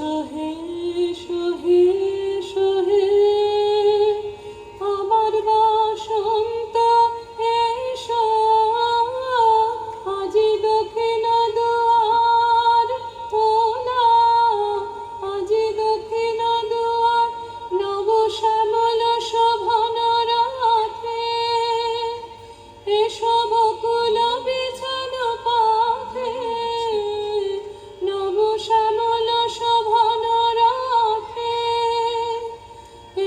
এসো হে এসো হে এসো হে আমার বসন্ত এসো আজি দক্ষিণ দুয়ার খোলা আজি দক্ষিণ দুয়ার নব শ্যামল শোভন রাতে এসো বকুল বিছান পাতে নব শ্যামল শোভন রাতে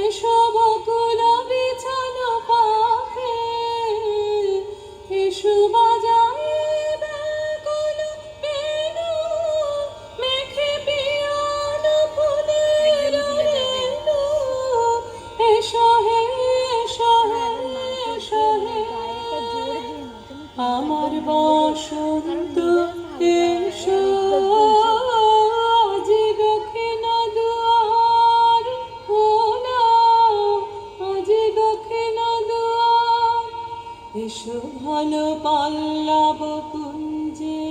এসো বকুল বিছান পাতে এসো বাজায় ব্যাকুল বেণু মেঘে পিয়ান ফুলের রেণু এসো হে এসো হে এসো হে আমার বসন্ত এসো আজি দক্ষিণ দুয়ার খোলা আজি দক্ষিণ দুয়ার এসো ঘন পল্লব কুঞ্জে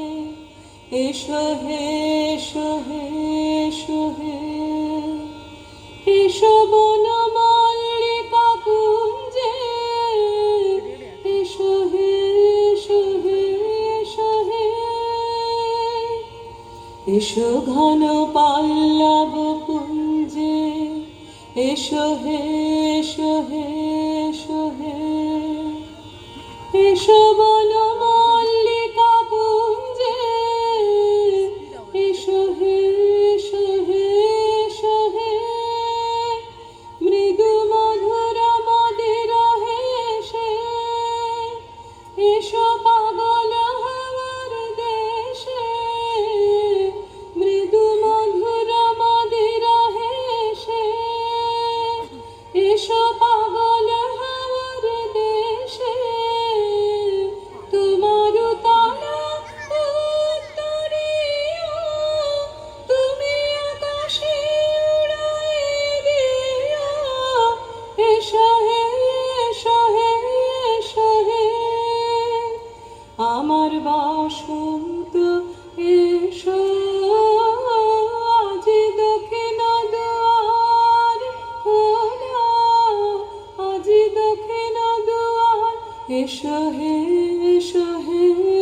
এসো হে এসো হে এসো হে এসো বন মল্লিকা কুঞ্জে এসো হে এসো হে এসো হে এসো ঘন পল্লব কুঞ্জে এসো হে এসো হে এসো হে এসো বন মল্লিকা কুঞ্জে এসো হে এসো হে এসো হে মৃদু মধুর মদির হেসে এসো পাগল হওয়ার দেশে মৃদু মধুর মদির হেসে এসো পাগল হওয়ার দেশে তোমার তারা উত্তরীয় তুমি আকাশে উড়াই দিও এসো হে এসো হে এসো হে আমার বসন্ত এসো আজি দক্ষিণ দুয়ার খোলা আজি দক্ষিণ দুয়ার এসো হে এসো হে